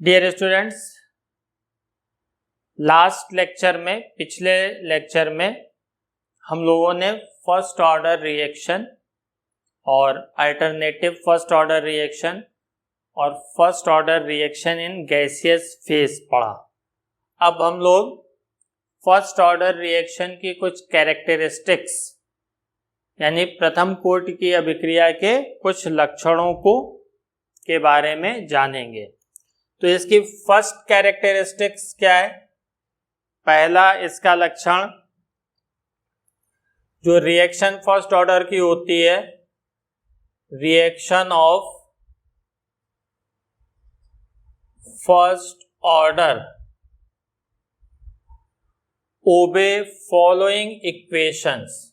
Dear students, पिछले lecture में हम लोगों ने फर्स्ट ऑर्डर रिएक्शन और अल्टरनेटिव फर्स्ट ऑर्डर रिएक्शन और first order reaction in gaseous phase पढ़ा। अब हम लोग फर्स्ट ऑर्डर रिएक्शन की कुछ कैरेक्टरिस्टिक्स यानी प्रथम कोटि की अभिक्रिया के कुछ लक्षणों के बारे में जानेंगे। तो इसकी फर्स्ट कैरेक्टरिस्टिक्स क्या है? पहला इसका लक्षण जो रिएक्शन फर्स्ट ऑर्डर की होती है, reaction of first order obey following equations.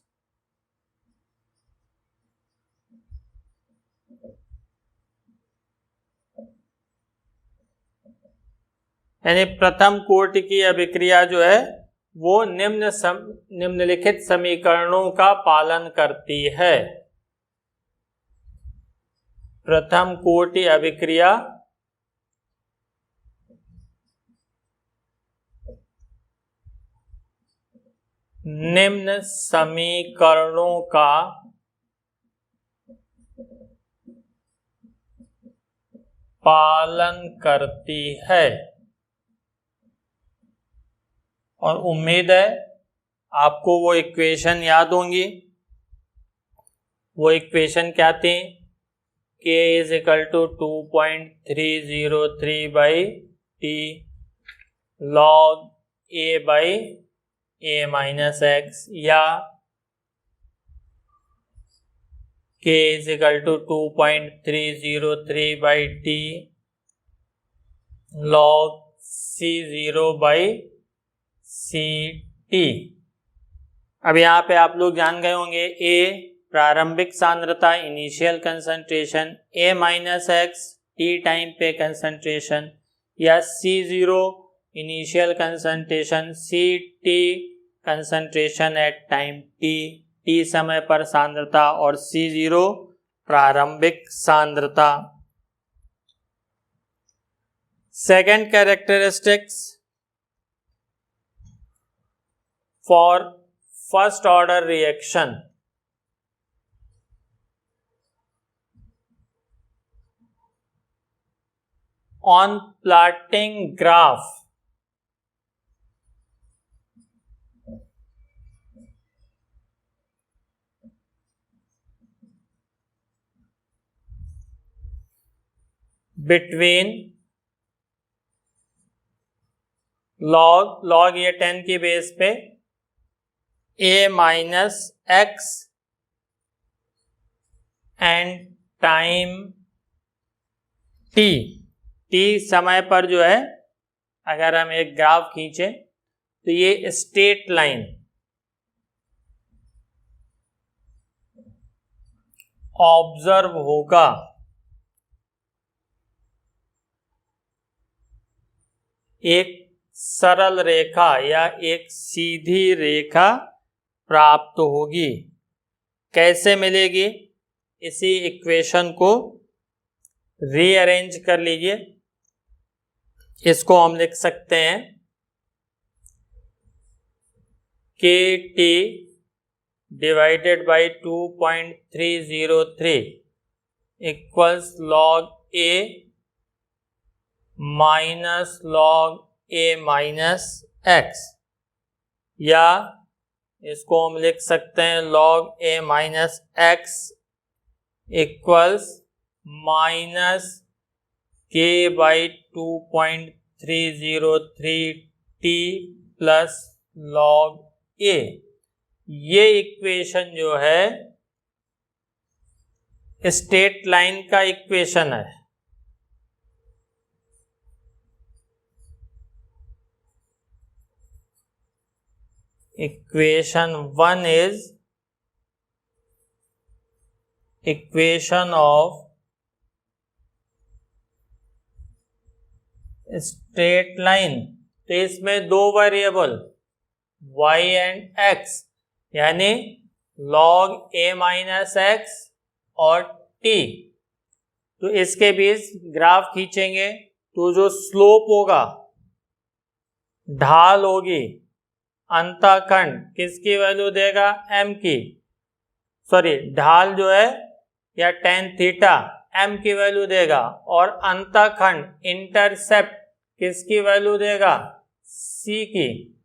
यानी प्रथम कोटि की अभिक्रिया जो है वो निम्नलिखित समीकरणों का पालन करती है। प्रथम कोटि अभिक्रिया निम्न समीकरणों का पालन करती है। और उम्मीद है आपको वो इक्वेशन याद होंगी। वो इक्वेशन क्या थी? K = 2.303/T log A/A-x या K = 2.303/T log C0/CT। अब यहाँ पे आप लोग जान गए होंगे A प्रारंभिक सांद्रता initial concentration, A-x T time पे कंसंट्रेशन, या C0 initial concentration, CT concentration at time T समय पर सांद्रता, और C0 प्रारंभिक सांद्रता। Second characteristics for first order reaction, on plotting graph between log ये 10 की बेस पे A-x एंड टाइम T समय पर जो है, अगर हम एक ग्राफ खींचे तो ये स्ट्रेट लाइन ऑब्जर्व होगा। एक सरल रेखा या एक सीधी रेखा प्राप्त होगी। कैसे मिलेगी? इसी इक्वेशन को रीअरेंज कर लीजिए। इसको हम लिख सकते हैं KT / 2.303 = log A - log A-x, या इसको हम लिख सकते हैं log A-x - K/2.303T plus log A। ये इक्वेशन जो है स्ट्रेट लाइन का इक्वेशन है। Equation 1 is equation of straight line। तो इसमें दो वेरिएबल y एंड x, यानी log A-x और t, तो इसके बीच ग्राफ खींचेंगे तो जो स्लोप होगा, ढाल होगी, अंतःखंड किसकी वैल्यू देगा, m की, सॉरी ढाल जो है या tan थीटा m की वैल्यू देगा, और अंतःखंड इंटरसेप्ट किसकी वैल्यू देगा, c की।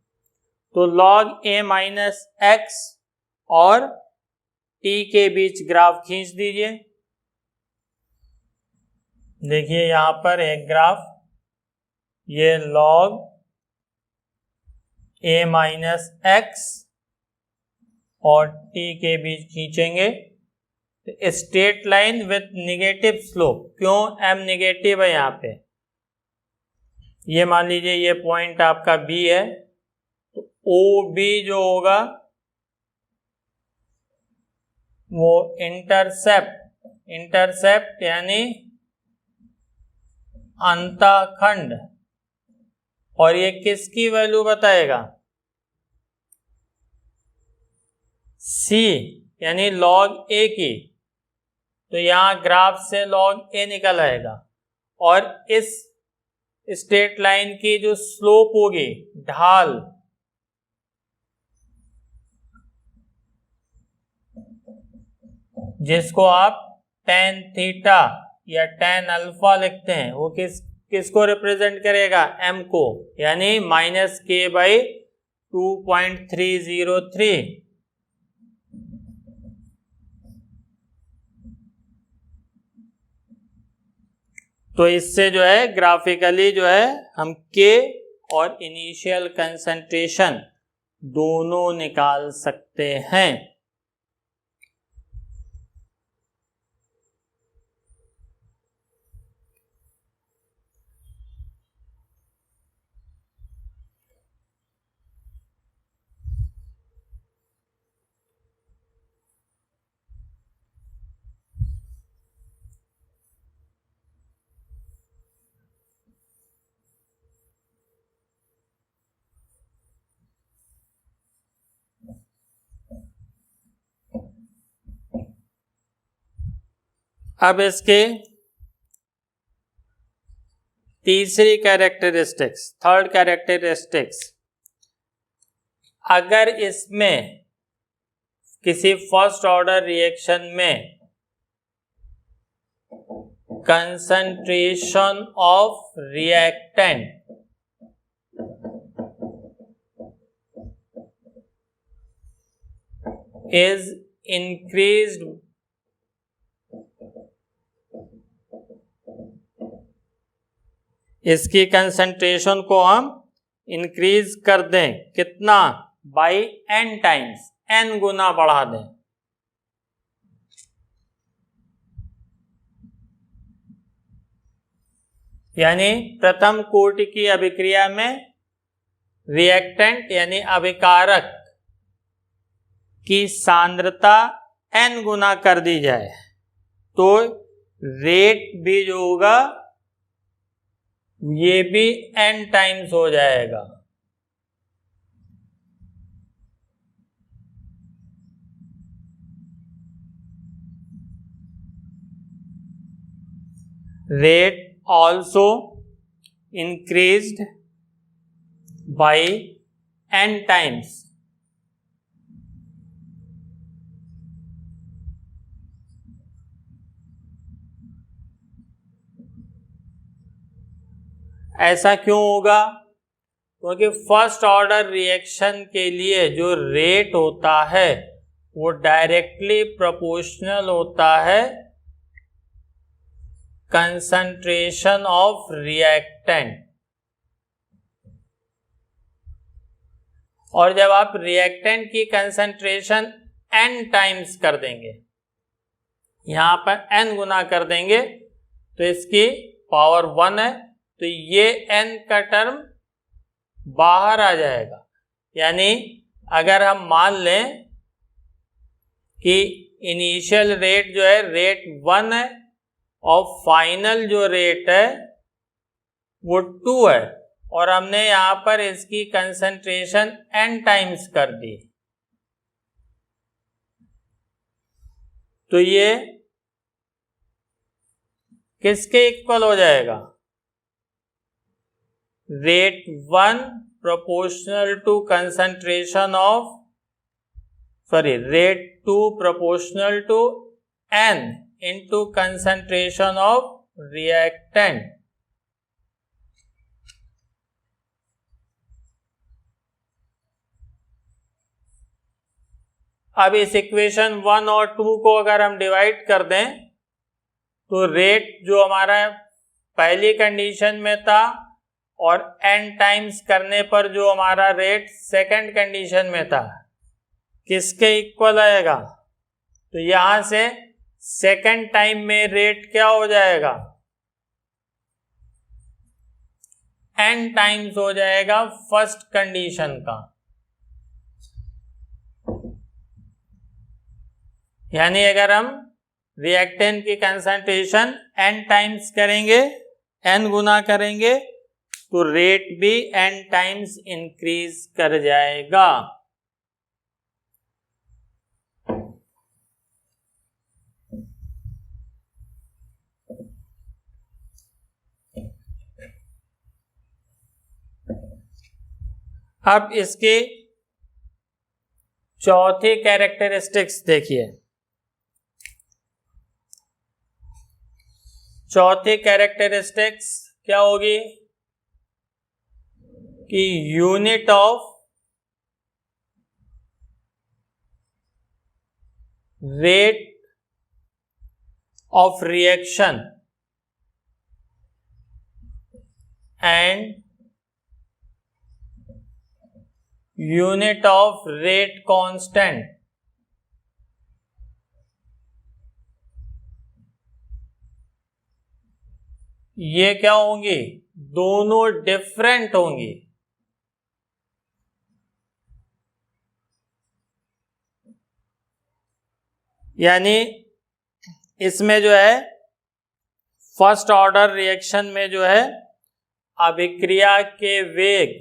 तो log a माइनस x और t के बीच ग्राफ खींच दीजिए। देखिए यहां पर एक ग्राफ, ये log a माइनस x और t के बीच खींचेंगे। Straight line with negative slope, क्यों m निगेटिव है यहाँ पे, ये मान लीजिए ये पॉइंट आपका B है, तो OB जो होगा वो इंटरसेप्ट यानी अंतःखंड, और ये किसकी वैल्यू बताएगा, C यानी log A की। तो यहां ग्राफ से log A निकल आएगा, और इस स्ट्रेट लाइन की जो स्लोप होगी, ढाल, जिसको आप tan थीटा या tan अल्फा लिखते हैं, वो किसको रिप्रेजेंट करेगा, m को, यानी -k/2.303। तो इससे जो है ग्राफिकली जो है हम k और इनिशियल कंसंट्रेशन दोनों निकाल सकते हैं। अब इसके तीसरी कैरेक्टरिस्टिक्स, थर्ड कैरेक्टरिस्टिक्स, अगर इसमें किसी फर्स्ट ऑर्डर रिएक्शन में concentration of reactant is increased इसकी कंसंट्रेशन को हम इंक्रीज कर दें, कितना, बाई n टाइम्स, n गुना बढ़ा दें। यानी प्रथम कोटि की अभिक्रिया में रिएक्टेंट यानी अभिकारक की सांद्रता n गुना कर दी जाए, तो रेट भी जो होगा ये भी n टाइम्स हो जाएगा। Rate also increased by n times. ऐसा क्यों होगा, क्योंकि फर्स्ट ऑर्डर रिएक्शन के लिए जो रेट होता है वो डायरेक्टली प्रोपोर्शनल होता है कंसंट्रेशन ऑफ रिएक्टेंट। और जब आप रिएक्टेंट की कंसंट्रेशन n टाइम्स कर देंगे, यहां पर n गुना कर देंगे, तो इसकी पावर 1 है, तो ये n का टर्म बाहर आ जाएगा। यानी अगर हम मान लें कि इनिशियल रेट जो है रेट 1 है और फाइनल जो रेट है वो 2 है, और हमने यहां पर इसकी कंसंट्रेशन n टाइम्स कर दी, तो ये किसके इक्वल हो जाएगा, rate 1 proportional to concentration of, rate 2 proportional to n into concentration of reactant. अब इस इक्वेशन 1 और 2 को अगर हम डिवाइड कर दें तो रेट जो हमारा पहली कंडीशन में था और n टाइम्स करने पर जो हमारा रेट सेकंड कंडीशन में था किसके इक्वल आएगा? तो यहां से सेकंड टाइम में रेट क्या हो जाएगा? n टाइम्स हो जाएगा फर्स्ट कंडीशन का। यानी अगर हम रिएक्टेंट की कंसंट्रेशन n टाइम्स करेंगे, n गुना करेंगे, तो रेट भी n टाइम्स इंक्रीज कर जाएगा। अब इसके चौथी कैरेक्टरिस्टिक्स देखिए। चौथी कैरेक्टरिस्टिक्स क्या होगी कि unit of rate of reaction and unit of rate constant ये क्या होंगी? दोनों डिफरेंट होंगी। यानी इसमें जो है फर्स्ट ऑर्डर रिएक्शन में जो है अभिक्रिया के वेग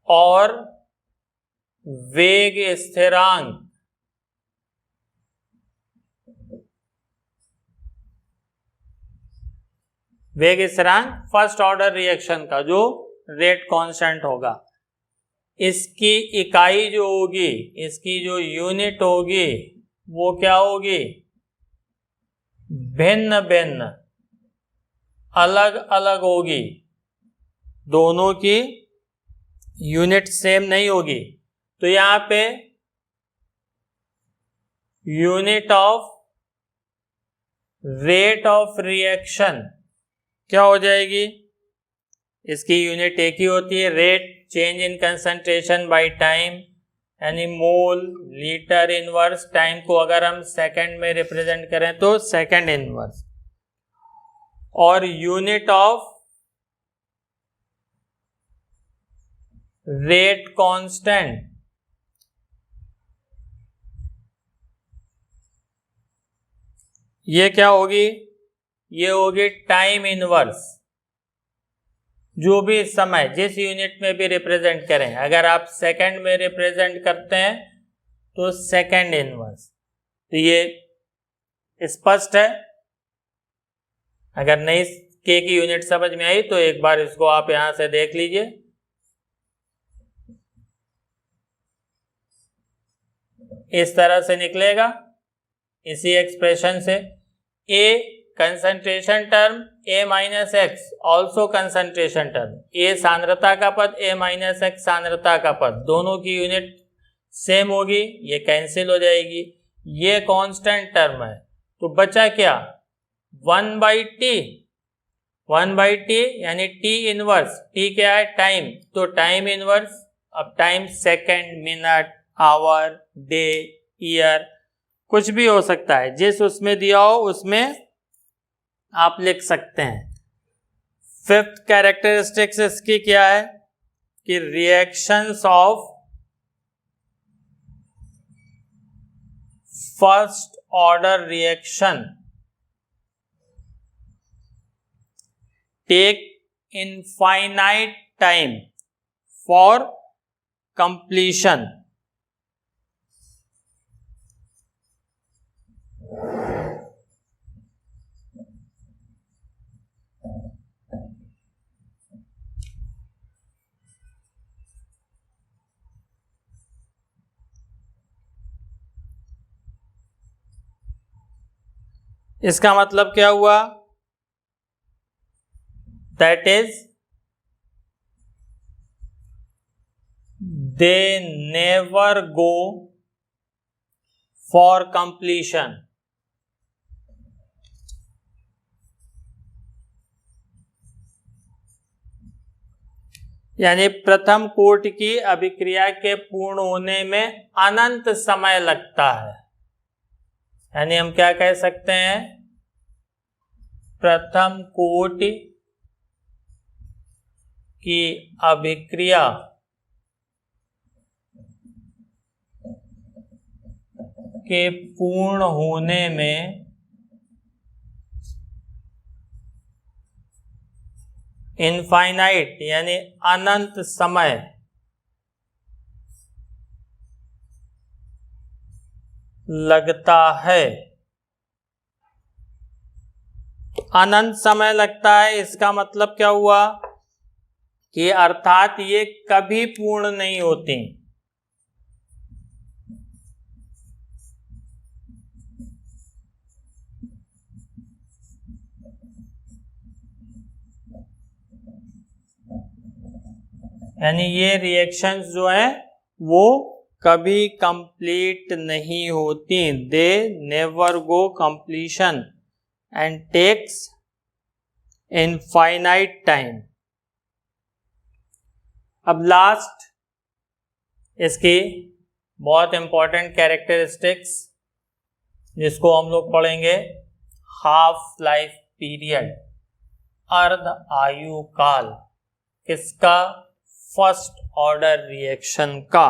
और वेग स्थिरांक फर्स्ट ऑर्डर रिएक्शन का जो रेट कांस्टेंट होगा, इसकी इकाई जो होगी, इसकी जो यूनिट होगी वो क्या होगी? भिन्न भिन्न, अलग अलग होगी। दोनों की यूनिट सेम नहीं होगी। तो यहां पे unit of rate of reaction क्या हो जाएगी? इसकी यूनिट एक ही होती है, rate change in concentration by time, यानी मोल लीटर इनवर्स। टाइम को अगर हम सेकंड में रिप्रेजेंट करें तो सेकंड इनवर्स। और यूनिट ऑफ रेट कांस्टेंट ये क्या होगी? ये होगी टाइम इनवर्स। जो भी समय जिस यूनिट में भी रिप्रेजेंट करें, अगर आप सेकंड में रिप्रेजेंट करते हैं तो सेकंड इनवर्स। तो ये स्पष्ट है। अगर नहीं के की यूनिट समझ में आई तो एक बार इसको आप यहां से देख लीजिए। इस तरह से निकलेगा इसी एक्सप्रेशन से। A concentration term A minus X also concentration term, A सांद्रता का पद ए माइनस एक्स सांद्रता का पद, दोनों की यूनिट सेम होगी, ये कैंसिल हो जाएगी। ये कांस्टेंट टर्म है तो बचा क्या? 1/t, 1/t यानी t इनवर्स। t क्या है? टाइम। तो टाइम इनवर्स, अब time second, minute, hour, day, year कुछ भी हो सकता है, जिस उसमें दिया हो उसमें आप लिख सकते हैं। फिफ्थ कैरेक्टरिस्टिक्स इसकी क्या है कि reactions of first order reaction take infinite time for completion. इसका मतलब क्या हुआ? That is they never go for completion. यानी प्रथम कोट की अभिक्रिया के पूर्ण होने में अनंत समय लगता है। यानी हम क्या कह सकते हैं? प्रथम कोट की अभिक्रिया के पूर्ण होने में इनफाइनाइट यानी अनंत समय लगता है। अनंत समय लगता है, इसका मतलब क्या हुआ कि अर्थात ये कभी पूर्ण नहीं होती। यानी ये रिएक्शंस जो है वो कभी कंप्लीट नहीं होती। They never go completion and takes infinite time. अब लास्ट इसकी बहुत इंपॉर्टेंट कैरेक्टरिस्टिक्स जिसको हम लोग पढ़ेंगे, हाफ लाइफ पीरियड, अर्ध आयु काल किसका? फर्स्ट ऑर्डर रिएक्शन का।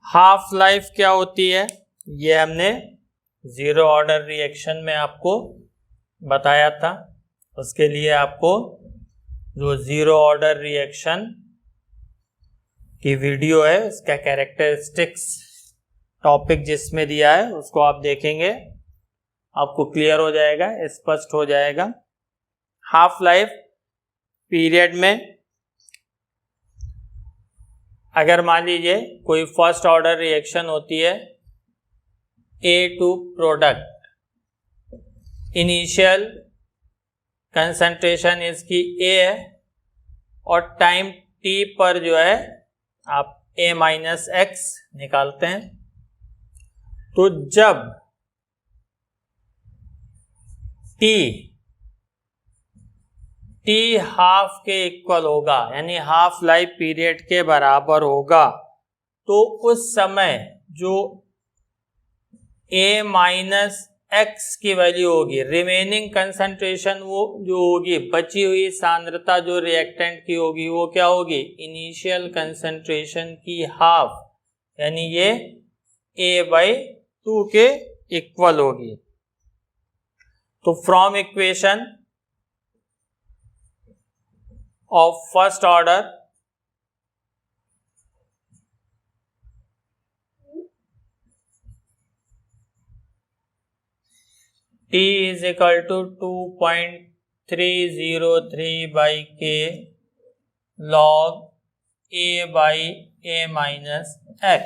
हाफ लाइफ क्या होती है ये हमने जीरो ऑर्डर रिएक्शन में आपको बताया था। उसके लिए आपको जो जीरो ऑर्डर रिएक्शन की वीडियो है उसका कैरेक्टरिस्टिक्स टॉपिक जिसमें दिया है उसको आप देखेंगे, आपको क्लियर हो जाएगा, स्पष्ट हो जाएगा। हाफ लाइफ पीरियड में अगर मान लीजिए कोई फर्स्ट ऑर्डर रिएक्शन होती है, A2 प्रोडक्ट, इनिशियल कंसंट्रेशन इसकी A है और टाइम T पर जो है आप A माइनस एक्स निकालते हैं। तो जब T हाफ के इक्वल होगा यानी हाफ लाइफ पीरियड के बराबर होगा, तो उस समय जो A माइनस एक्स की वैल्यू होगी, रिमेनिंग कंसंट्रेशन वो जो होगी, बची हुई सांद्रता जो रिएक्टेंट की होगी वो क्या होगी? इनिशियल कंसंट्रेशन की हाफ, यानी ये A/2 के इक्वल होगी। तो from equation of first order T is equal to 2.303 by K log A by A minus X।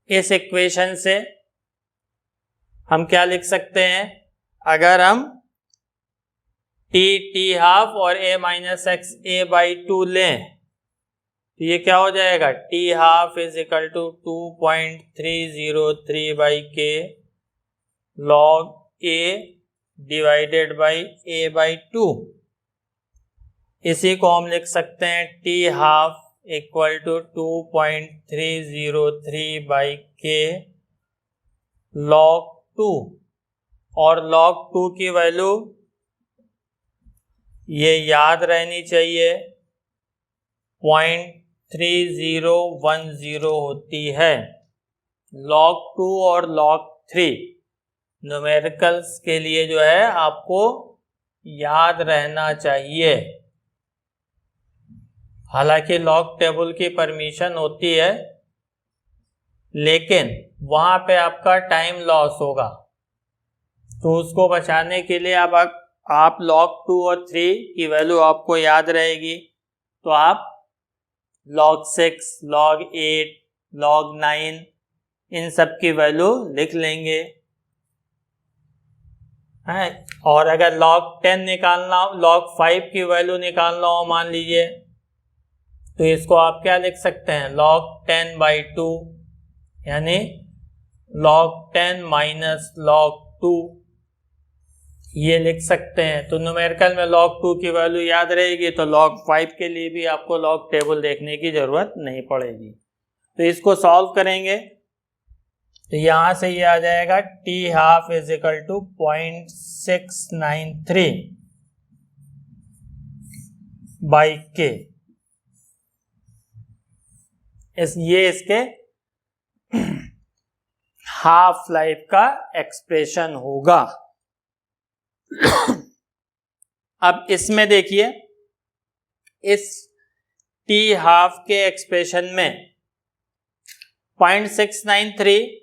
इस इक्वेशन से हम क्या लिख सकते हैं? अगर हम T हाफ और A माइनस एक्स A/2 लें तो ये क्या हो जाएगा? T half is equal to 2.303 by K log A divided by A/2। इसी को हम लिख सकते हैं T half equal to 2.303 by K log 2, और log 2 की वैल्यू ये याद रहनी चाहिए 0.3010 होती है। log 2 और log 3 न्यूमेरिकल्स के लिए जो है आपको याद रहना चाहिए। हालांकि लॉग टेबल की परमिशन होती है, लेकिन वहां पे आपका टाइम लॉस होगा, तो उसको बचाने के लिए आप log 2 और 3 की वैल्यू आपको याद रहेगी, तो आप log 6, log 8, log 9 इन सब की वैल्यू लिख लेंगे है। और अगर log 10 निकालना हो, log 5 की वैल्यू निकालना हो मान लीजिए, तो इसको आप क्या लिख सकते हैं, log 10/2 यानी log 10 माइनस log 2 ये लिख सकते हैं। तो न्यूमेरिकल में log 2 की वैल्यू याद रहेगी, तो log 5 के लिए भी आपको log टेबल देखने की जरूरत नहीं पड़ेगी। तो इसको सॉल्व करेंगे तो यहां से ये आ जाएगा t½ is equal to 0.693 by के। ये इसके हाफ लाइफ का एक्सप्रेशन होगा। अब इसमें देखिए, इस t½ के एक्सप्रेशन में 0.693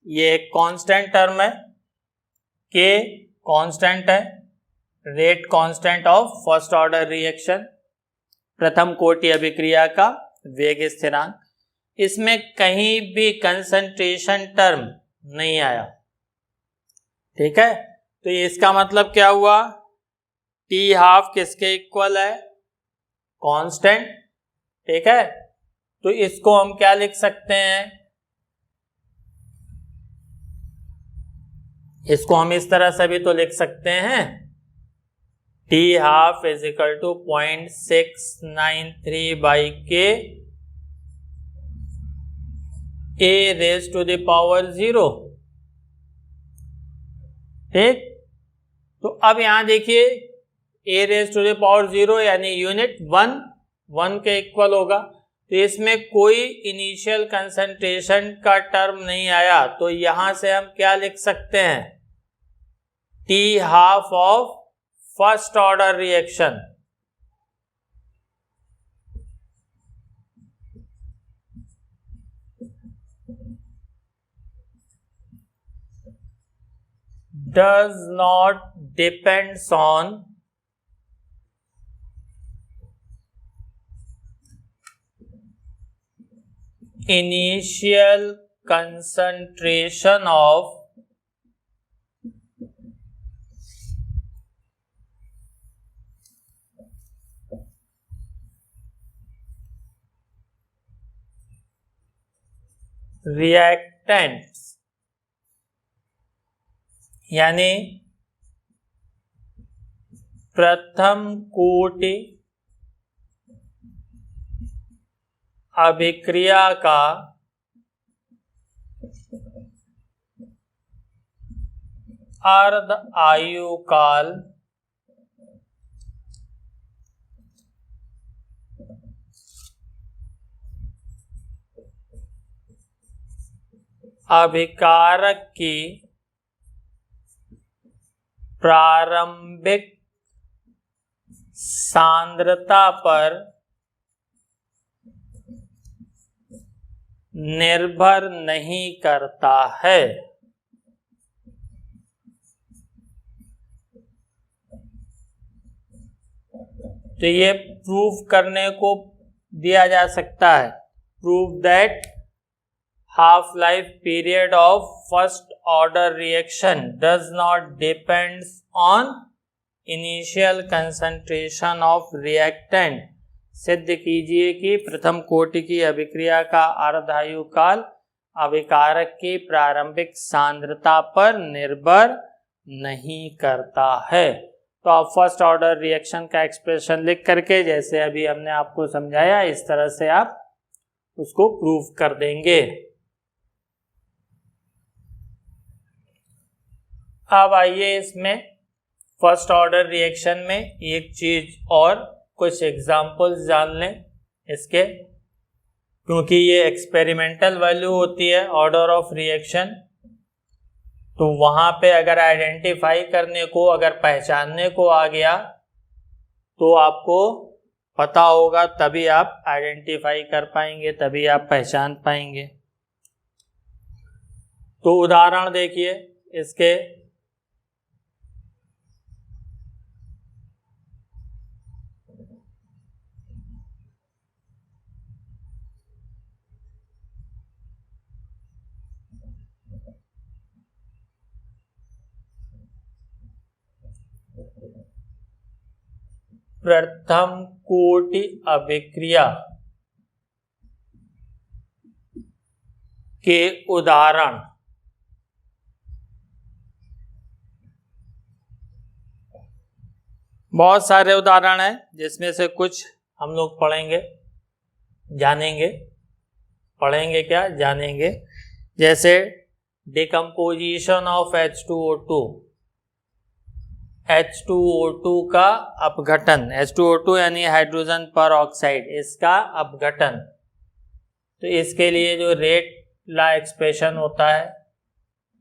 ये कांस्टेंट टर्म है, k कांस्टेंट है, rate constant of first order reaction, प्रथम कोटि अभिक्रिया का वेग स्थिरांक। इसमें कहीं भी कंसंट्रेशन टर्म नहीं आया, ठीक है। तो इसका मतलब क्या हुआ, t½ किसके इक्वल है, कांस्टेंट, ठीक है। तो इसको हम क्या लिख सकते हैं, इसको हम इस तरह से भी तो लिख सकते हैं, t½ is equal to 0.693 by के a⁻�0, ठीक। तो अब यहां देखिए a⁻�0 यानी यूनिट 1 के इक्वल होगा, तो इसमें कोई इनिशियल कंसंट्रेशन का टर्म नहीं आया, तो यहां से हम क्या लिख सकते हैं, t½ of first order reaction, does not depends on initial concentration of reactants, यानी प्रथम कोटि अभिक्रिया का अर्ध आयु काल अभिकारक की प्रारंभिक सांद्रता पर निर्भर नहीं करता है। तो ये प्रूफ करने को दिया जा सकता है, prove that half life period of first order reaction does not depends on initial concentration of reactant। सिद्ध कीजिए कि प्रथम कोटि की अभिक्रिया का अर्धायु काल अभिकारक की प्रारंभिक सांद्रता पर निर्भर नहीं करता है। तो आप फर्स्ट ऑर्डर रिएक्शन का एक्सप्रेशन लिख करके, जैसे अभी हमने आपको समझाया, इस तरह से आप उसको प्रूव कर देंगे। अब आइए इसमें फर्स्ट ऑर्डर रिएक्शन में एक चीज और कुछ एग्जाम्पल्स जान लें इसके, क्योंकि ये एक्सपेरिमेंटल वैल्यू होती है ऑर्डर ऑफ रिएक्शन, तो वहां पे अगर आइडेंटिफाई करने को, अगर पहचानने को आ गया, तो आपको पता होगा तभी आप आइडेंटिफाई कर पाएंगे, तभी आप पहचान पाएंगे। तो उदाहरण देखिए इसके। प्रथम कोटि अभिक्रिया के उदाहरण। बहुत सारे उदाहरण हैं जिसमें से कुछ हम लोग पढ़ेंगे, जानेंगे। पढ़ेंगे क्या, जानेंगे। जैसे डिकम्पोजिशन ऑफ H2O2, H2O2 का अपघटन, H2O2 यानी हाइड्रोजन पर ऑक्साइड, इसका अपघटन। तो इसके लिए जो रेट ला एक्सप्रेशन होता है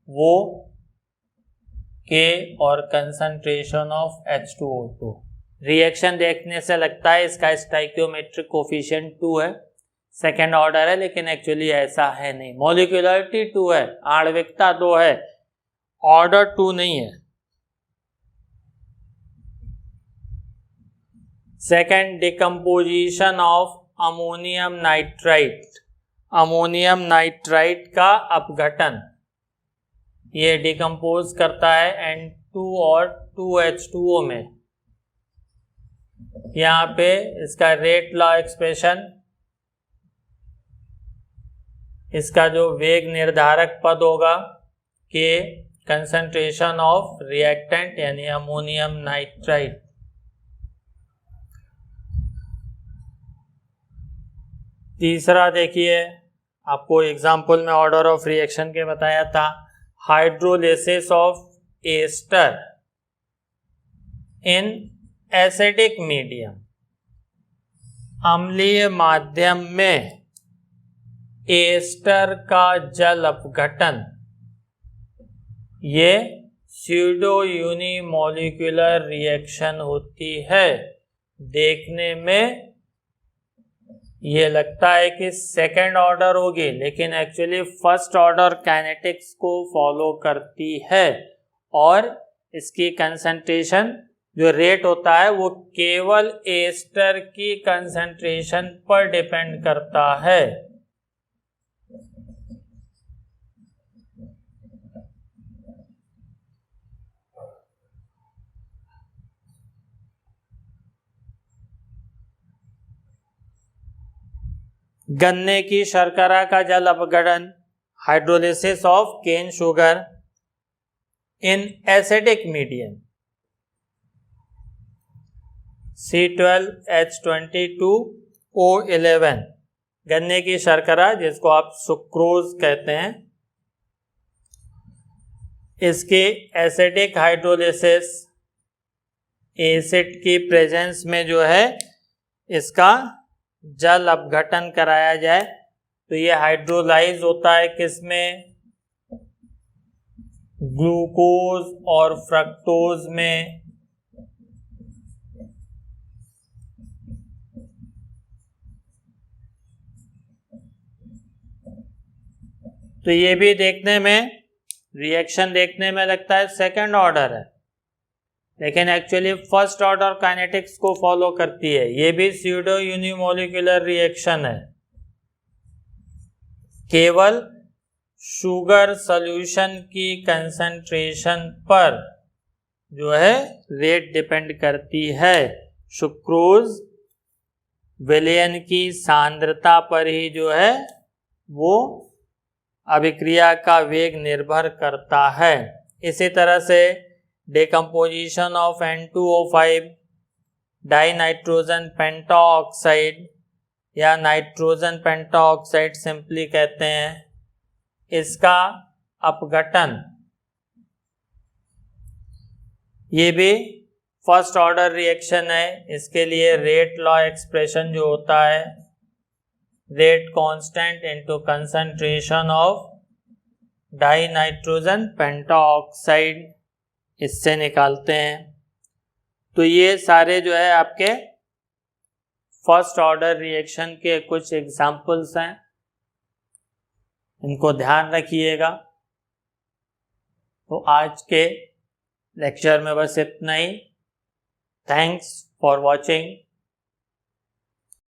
वो K और कंसंट्रेशन ऑफ H2O2। रिएक्शन देखने से लगता है इसका स्टाइकियोमेट्रिक कोफिशिएंट 2 है, सेकेंड ऑर्डर है, लेकिन एक्चुअली ऐसा है नहीं। मॉलिक्यूलरिटी 2 है, आणविकता 2 है, ऑर्डर 2 नहीं है। Second, decomposition of ammonium nitrite, ammonium nitrite का अपघटन। ये डिकम्पोज करता है N2 और 2H2O में। यहाँ पे इसका रेट लॉ एक्सप्रेशन, इसका जो वेग निर्धारक पद होगा K कंसंट्रेशन ऑफ रिएक्टेंट यानी अमोनियम नाइट्राइट। तीसरा देखिए, आपको एग्जाम्पल में ऑर्डर ऑफ रिएक्शन के बताया था। Hydrolysis of ester in acidic medium, अम्लीय माध्यम में एस्टर का जल अपघटन। ये स्यूडो यूनिमोलिकुलर रिएक्शन होती है। देखने में ये लगता है कि सेकेंड ऑर्डर होगी, लेकिन एक्चुअली फर्स्ट ऑर्डर काइनेटिक्स को फॉलो करती है। और इसकी कंसंट्रेशन जो रेट होता है वो केवल एस्टर की कंसंट्रेशन पर डिपेंड करता है। गन्ने की शर्करा का जल अपघटन, hydrolysis of cane sugar in acidic medium, C12H22O11, गन्ने की शर्करा जिसको आप सुक्रोज कहते हैं, इसके एसिडिक हाइड्रोलिसिस, एसिड की प्रेजेंस में जो है इसका जल अपघटन कराया जाए तो ये हाइड्रोलाइज होता है किसमें, ग्लूकोज और फ्रक्टोज में। तो ये भी देखने में, रिएक्शन देखने में लगता है सेकंड ऑर्डर है, लेकिन एक्चुअली फर्स्ट ऑर्डर काइनेटिक्स को फॉलो करती है। ये भी स्यूडो यूनिमोलिकुलर रिएक्शन है। केवल शुगर सॉल्यूशन की कंसंट्रेशन पर जो है रेट डिपेंड करती है। सुक्रोज विलयन की सांद्रता पर ही जो है वो अभिक्रिया का वेग निर्भर करता है। इसी तरह से decomposition of N2O5 die nitrogen pentoxide या नाइट्रोजन पेंटाऑक्साइड सिंपली कहते हैं, इसका अपघटन, ये भी फर्स्ट ऑर्डर रिएक्शन है। इसके लिए रेट लॉ एक्सप्रेशन जो होता है, rate constant into concentration of die nitrogen pentoxide, इससे निकालते हैं। तो ये सारे जो है आपके फर्स्ट ऑर्डर रिएक्शन के कुछ एग्जाम्पल्स हैं, इनको ध्यान रखिएगा। तो आज के लेक्चर में बस इतना ही। Thanks for watching.